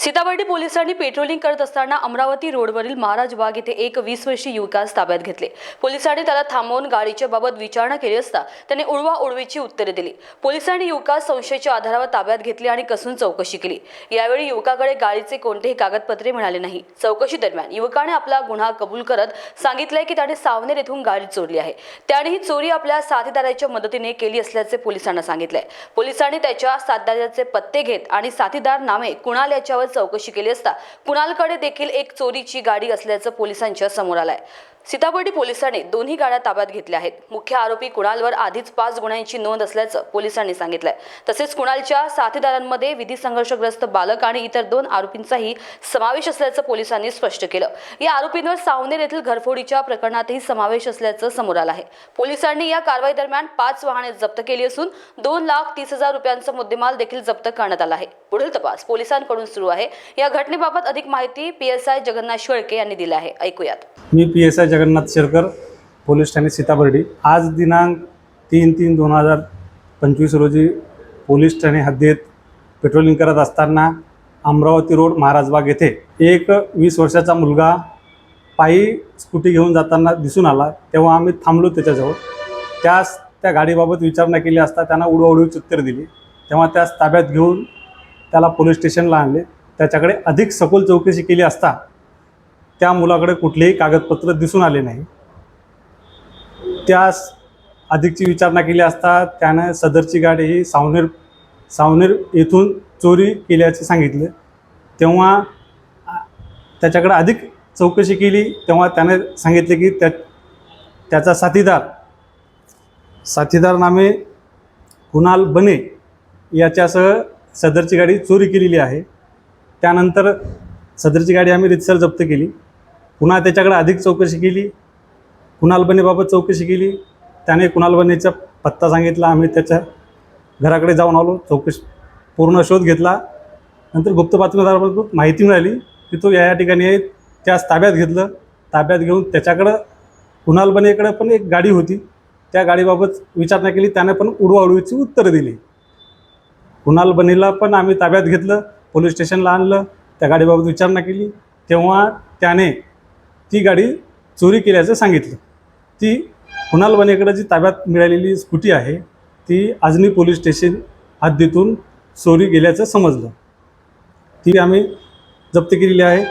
सीताबर्डी पोलिसांनी पेट्रोलिंग करत असताना अमरावती रोडवरील महाराज बाग येथे एक 20 वर्षीय युवकास ताब्यात घेतले। पोलिसांनी त्याला थांबवून गाडीच्या बाबत विचारणा केली असता त्याने उडवाउडवीची उत्तरे दिली। पोलिसांनी युवकास संशयाच्या आधारावर ताब्यात घेतले आणि कसून चौकशी केली। यावेळी युवकाकडे गाडीचे कोणतेही कागदपत्रे मिळाले नाही। चौकशी दरम्यान युवकाने आपला गुन्हा कबूल करत सांगितले की त्याने सावनेर येथून गाडी चोरली आहे। त्याने ही चोरी आपल्या साथीदाराच्या मदतीने केली असल्याचे पोलिसांना सांगितले। पोलिसांनी त्याच्या साथीदाराचे पत्ते घेत आणि साथीदार नामे कुणाल याच्यावर चौकशी केली असता कुणालकडे देखील एक चोरीची गाडी असल्याचं पोलिसांच्या समोर आलंय। सीताबर्डी पोलिसांनी दोन्ही गाड्या ताब्यात घेतल्या आहेत। मुख्य आरोपी कुणालवर आधीच 5 गुन्ह्यांची नोंद असल्याचं पोलिसांनी सांगितलंय। तसेच कुणालच्या साथीदारांमध्ये विधी संघर्षग्रस्त बालक आणि इतर 2 आरोपींचाही समावेश असल्याचं पोलिसांनी स्पष्ट केलं। या आरोपींवर सावनेर येथील घरफोडीच्या प्रकरणातही समावेश असल्याचं समोर आलं आहे। पोलिसांनी या कारवाई दरम्यान 5 वाहने जप्त केली असून 2,30,000 रुपयांचा मुद्देमाल देखील जप्त करण्यात आला आहे। पुढील तपास पोलिसांकडून सुरू आहे। या घटनेबाबत अधिक माहिती PSI जगन्नाथ शेळके यांनी दिली आहे। ऐकूयात। मी PSI जगन्नाथ शेळकर, पोलीस ठाणे सीताबर्डी। आज दिनांक 3/3/2025 रोजी पोलीस ठाणे हद्दीत पेट्रोलिंग करत असताना अमरावती रोड महाराजबाग येथे एक 20 वर्षाचा मुलगा पायी स्कूटी घेऊन जाताना दिसून आला। तेव्हा आम्ही थांबलो त्याच्याजवळ। त्या गाडीबाबत विचारणा केली असता त्यांना उडवाउडवीची उत्तर दिली। तेव्हा त्यास ताब्यात घेऊन त्याला पोलीस स्टेशनला आणले। त्याच्याकडे अधिक सखोल चौकशी केली असता त्या मुलाकडे कुठलेही कागदपत्र दिसून आले नाही। त्यास अधिकची विचारणा केली असता त्याने सदरची गाडी ही सावनेर येथून चोरी केल्याचे सांगितले। तेव्हा त्याच्याकडे अधिक चौकशी केली तेव्हा त्याने सांगितले की त्याचा साथीदार नामे कुणाल बने याच्यासह सदरची गाडी चोरी केलेली आहे। त्यानंतर सदरची गाडी आम्ही रितसर जप्त केली। पुन्हा त्याच्याकडे अधिक चौकशी केली, कुणाल बनेबाबत चौकशी केली। त्याने कुणाल बनेचा पत्ता सांगितला। आम्ही त्याच्या घराकडे जाऊन आलो, चौकशी पूर्ण शोध घेतला। नंतर गुप्त बातमीदाराकडून माहिती मिळाली की तो या ठिकाणी आहे। त्यास ताब्यात घेतलं। ताब्यात घेऊन त्याच्याकडं कुणाल बनेकडे पण एक गाडी होती। त्या गाडीबाबत विचारणा केली, त्याने पण उडवाउडवीची उत्तरं दिली। कुणाल बनेला पण आम्ही ताब्यात घेतलं, पोलीस स्टेशनला आणलं। त्या गाडीबाबत विचारणा केली तेव्हा त्याने ती गाडी चोरी केल्याचं सांगितलं। ती कुणाल बनेकडे जी ताब्यात मिळालेली स्कूटी आहे ती आजनी पोलीस स्टेशन हद्दीतून चोरी गेल्याचं समजलं। ती आम्ही जप्त केलेली आहे।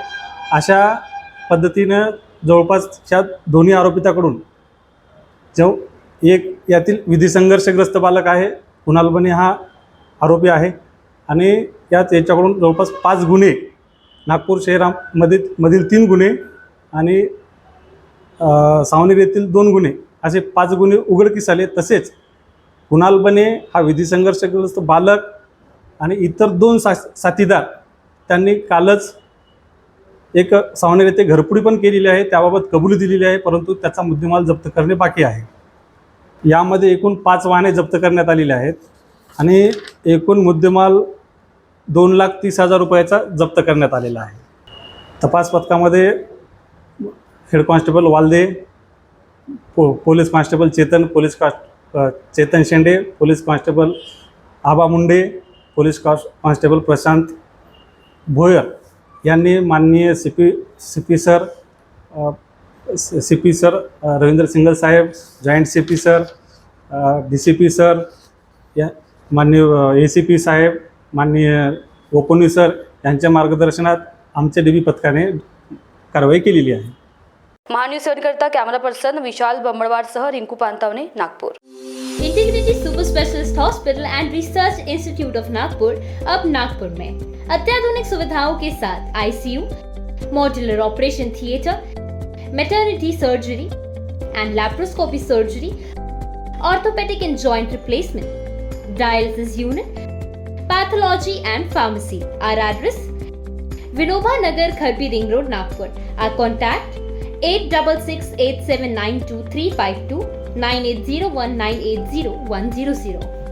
अशा पद्धतीनं जवळपासच्या दोन्ही आरोपिताकडून एक यातील विधी संघर्षग्रस्त बालक आहे, कुणाल बने हा आरोपी आहे आणि याच्याकडून जवळपास 5 गुन्हे, नागपूर शहरामधील 3 गुन्हे आणि सावनेर येथील 2 गुन्हे, असे 5 गुन्हे उघडकीस आले। तसेच कुणाल बने हा विधी संघर्षग्रस्त बालक आणि इतर 2 साथीदार त्यांनी कालच एक सावनेर येथे घरफोडी पण केलेली आहे। त्याबाबत कबुली दिलेली आहे, परंतु त्याचा मुद्देमाल जप्त करणे बाकी आहे। यामध्ये एकूण 5 वाहने जप्त करण्यात आलेले आहेत आणि एकूण मुद्देमाल 2,30,000 रुपयाचा जप्त करण्यात आलेला आहे। तपास पथकामध्ये head constable Walde, police constable Chetan Shende, police constable Aba Munde, police constable Prashant Bhoyar यांनी माननीय CP सर रवींद्र सिंगल साहेब, joint CP sir, DCP sir, या माननीय ACP साहेब, माननीय ओकोनी सर यांच्या मार्गदर्शनात आमच्या DB पथकाने कारवाई केलेली आहे। महान्यूजकरता कॅमेरा पर्सन विशाल बंबळवारसह Rinku Pantawane, Nagpur. Integrity Super Specialist Hospital and Research Institute of Nagpur अब नागपुर में अत्याधुनिक सुविधाओं के साथ ICU, modular operation theatre, maternity surgery and laparoscopy surgery, orthopaedic and joint replacement, dialysis unit, pathology and pharmacy. Our address: Vinoba Nagar, Kharbi Ring Road, Nagpur. Our contact: 8668792352 9801980100.